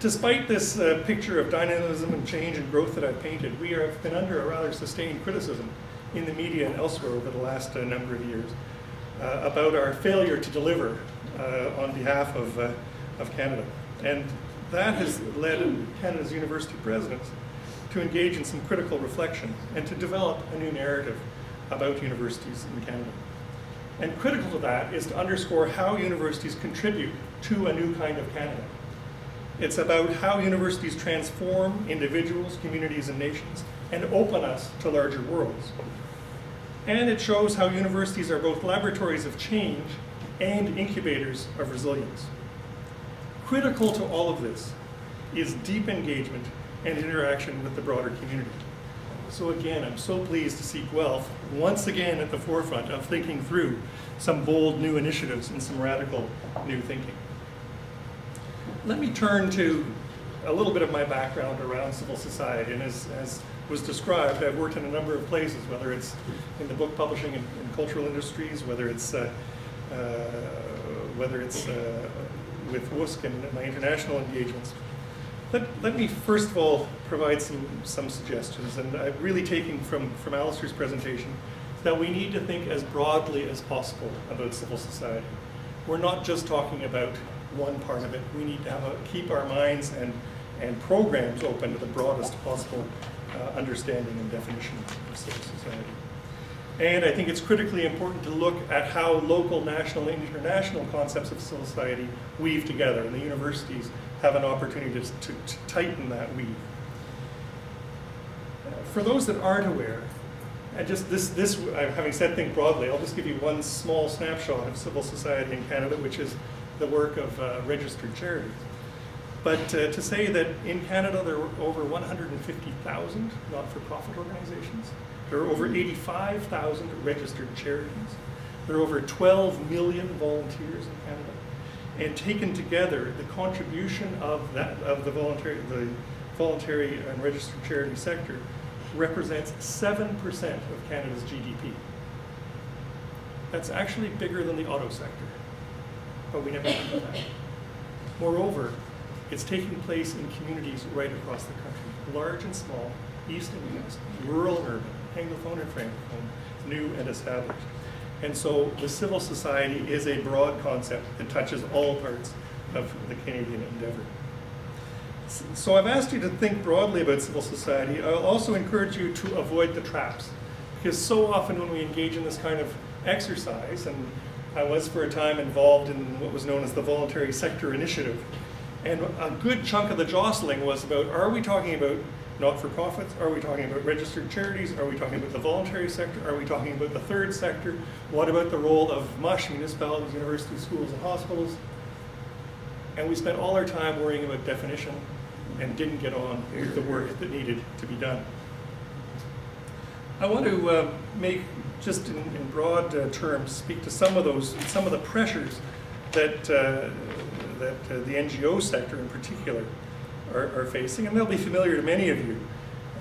despite this picture of dynamism and change and growth that I've painted, we have been under a rather sustained criticism in the media and elsewhere over the last number of years about our failure to deliver on behalf of Canada. And that has led Canada's university presidents to engage in some critical reflection and to develop a new narrative about universities in Canada. And critical to that is to underscore how universities contribute to a new kind of Canada. It's about how universities transform individuals, communities, and nations and open us to larger worlds. And it shows how universities are both laboratories of change and incubators of resilience. Critical to all of this is deep engagement and interaction with the broader community. So again, I'm so pleased to see Guelph once again at the forefront of thinking through some bold new initiatives and some radical new thinking. Let me turn to a little bit of my background around civil society. And as was described, I've worked in a number of places, whether it's in the book publishing and cultural industries, whether it's with WUSC and my international engagements. Let me first of all provide some suggestions, and I'm really taking from Alistair's presentation that we need to think as broadly as possible about civil society. We're not just talking about one part of it. We need to keep our minds and programs open to the broadest possible understanding and definition of civil society. And I think it's critically important to look at how local, national, and international concepts of civil society weave together, and the universities have an opportunity to tighten that weave. For those that aren't aware, and just having said think broadly, I'll just give you one small snapshot of civil society in Canada, which is the work of registered charities. But to say that in Canada there are over 150,000 not-for-profit organizations, there are over 85,000 registered charities, there are over 12 million volunteers in Canada, and taken together, the contribution of the voluntary and registered charity sector represents 7% of Canada's GDP. That's actually bigger than the auto sector, but we never think of that. Moreover, it's taking place in communities right across the country, large and small, east and west, rural and urban, anglophone and francophone, new and established. And so the civil society is a broad concept that touches all parts of the Canadian endeavor. So I've asked you to think broadly about civil society. I'll also encourage you to avoid the traps, because so often when we engage in this kind of exercise, and I was for a time involved in what was known as the Voluntary Sector Initiative, and a good chunk of the jostling was about, are we talking about not-for-profits? Are we talking about registered charities? Are we talking about the voluntary sector? Are we talking about the third sector? What about the role of MUSH, municipalities, universities, schools, and hospitals? And we spent all our time worrying about definition and didn't get on with the work that needed to be done. I want to make, just in broad terms, speak to some of the pressures that the NGO sector in particular are facing, and they'll be familiar to many of you.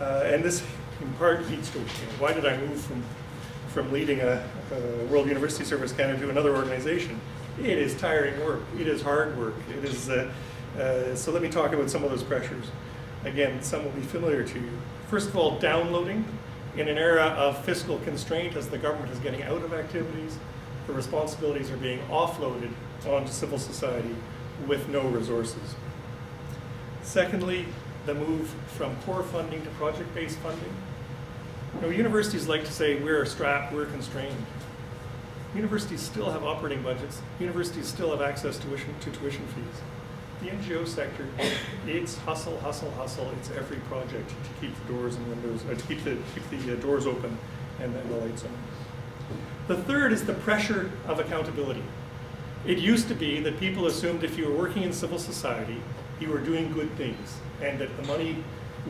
And this, in part, leads to why did I move from leading a World University Service Canada to another organization? It is tiring work. It is hard work. It is. So let me talk about some of those pressures. Again, some will be familiar to you. First of all, downloading. In an era of fiscal constraint, as the government is getting out of activities, the responsibilities are being offloaded onto civil society with no resources. Secondly, the move from core funding to project-based funding. You know, universities like to say we're strapped, we're constrained. Universities still have operating budgets. Universities still have access to tuition fees. The NGO sector, it's hustle, hustle, hustle. It's every project to keep the doors and windows, to keep the doors open and the lights on. The third is the pressure of accountability. It used to be that people assumed if you were working in civil society, you were doing good things, and that the money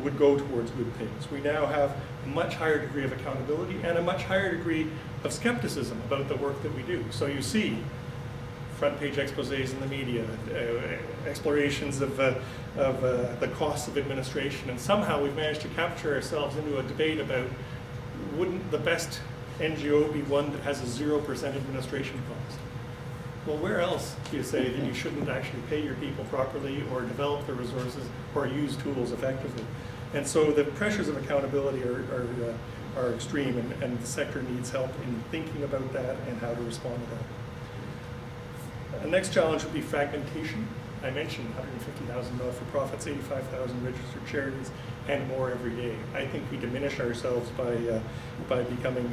would go towards good things. We now have a much higher degree of accountability and a much higher degree of skepticism about the work that we do. So you see front page exposés in the media, explorations of the costs of administration, and somehow we've managed to capture ourselves into a debate about wouldn't the best NGO be one that has a 0% administration cost? Well, where else do you say that you shouldn't actually pay your people properly or develop the resources or use tools effectively? And so the pressures of accountability are extreme, and the sector needs help in thinking about that and how to respond to that. The next challenge would be fragmentation. I mentioned 150,000 not-for-profits, 85,000 registered charities, and more every day. I think we diminish ourselves by becoming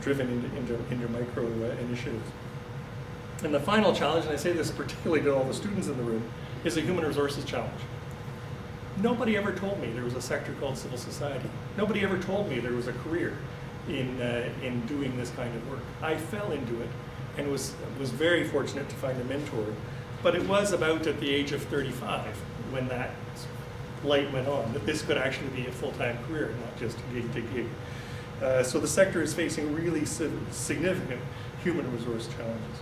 driven into micro initiatives. And the final challenge, and I say this particularly to all the students in the room, is a human resources challenge. Nobody ever told me there was a sector called civil society. Nobody ever told me there was a career in doing this kind of work. I fell into it and was very fortunate to find a mentor. But it was about at the age of 35 when that light went on, that this could actually be a full-time career, not just gig to gig. So the sector is facing really significant human resource challenges.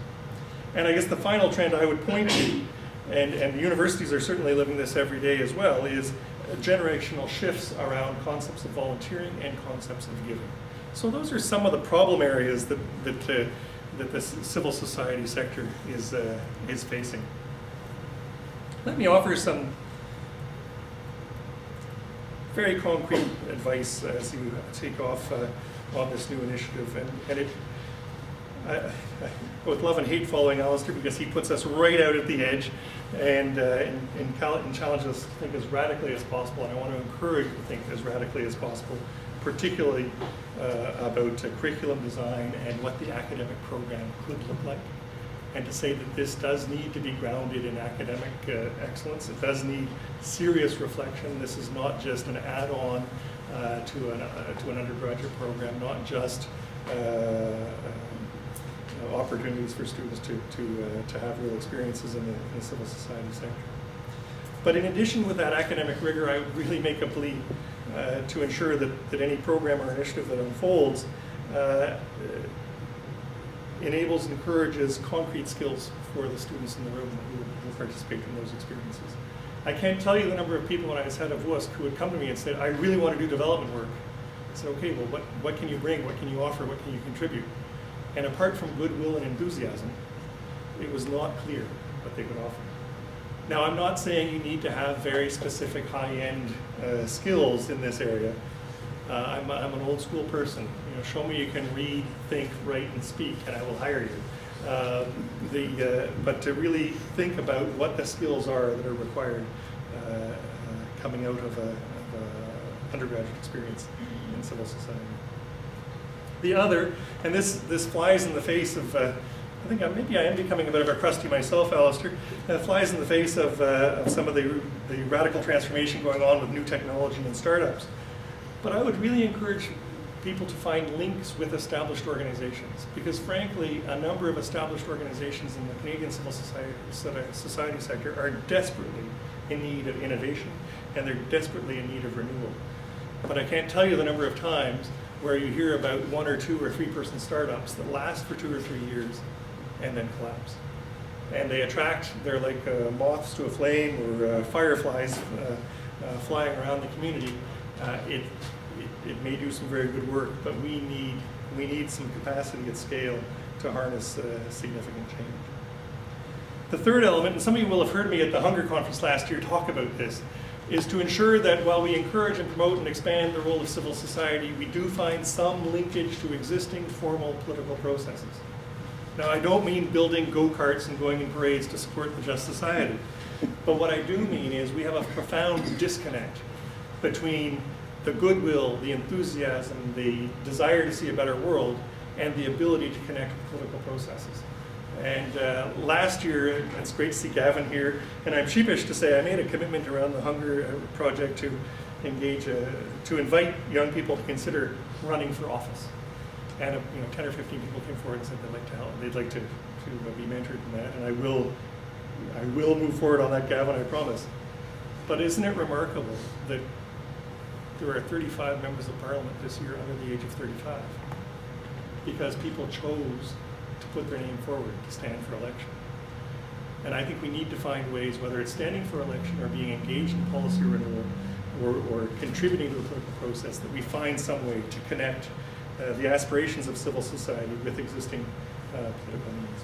And I guess the final trend I would point to, and the universities are certainly living this every day as well, is generational shifts around concepts of volunteering and concepts of giving. So those are some of the problem areas that the civil society sector is facing. Let me offer some very concrete advice as you take off on this new initiative. And I go with love and hate following Alistair, because he puts us right out at the edge and challenges us to think as radically as possible. And I want to encourage you to think as radically as possible, particularly about curriculum design and what the academic program could look like. And to say that this does need to be grounded in academic excellence. It does need serious reflection. This is not just an add-on to an undergraduate program, not just opportunities for students to have real experiences in the civil society sector. But in addition with that academic rigor, I would really make a plea to ensure that any program or initiative that unfolds enables and encourages concrete skills for the students in the room who participate in those experiences. I can't tell you the number of people when I was head of WUSC who would come to me and say, I really want to do development work. I said, okay, well, what can you bring? What can you offer? What can you contribute? And apart from goodwill and enthusiasm, it was not clear what they could offer. Now, I'm not saying you need to have very specific high-end skills in this area. I'm an old school person. You know, show me you can read, think, write, and speak, and I will hire you. But to really think about what the skills are that are required coming out of a undergraduate experience in civil society. The other, and this flies in the face of, I think maybe I am becoming a bit of a crusty myself, Alistair, flies in the face of some of the radical transformation going on with new technology and startups. But I would really encourage people to find links with established organizations, because frankly, a number of established organizations in the Canadian civil society sector are desperately in need of innovation, and they're desperately in need of renewal. But I can't tell you the number of times where you hear about 1 or 2 or 3 person startups that last for 2 or 3 years and then collapse. And they attract, they're like moths to a flame, or fireflies flying around the community. It may do some very good work, but we need some capacity at scale to harness significant change. The third element, and some of you will have heard me at the Hunger Conference last year talk about this, is to ensure that while we encourage and promote and expand the role of civil society, we do find some linkage to existing formal political processes. Now, I don't mean building go-karts and going in parades to support the Just Society, but what I do mean is we have a profound disconnect between the goodwill, the enthusiasm, the desire to see a better world, and the ability to connect with political processes. And last year, it's great to see Gavin here, and I'm sheepish to say I made a commitment around the Hunger Project to engage, to invite young people to consider running for office. And 10 or 15 people came forward and said they'd like to help, they'd like to be mentored in that, and I will move forward on that, Gavin, I promise. But isn't it remarkable that there are 35 members of Parliament this year under the age of 35, because people chose to put their name forward to stand for election. And I think we need to find ways, whether it's standing for election or being engaged in policy renewal or contributing to the political process, that we find some way to connect the aspirations of civil society with existing political needs.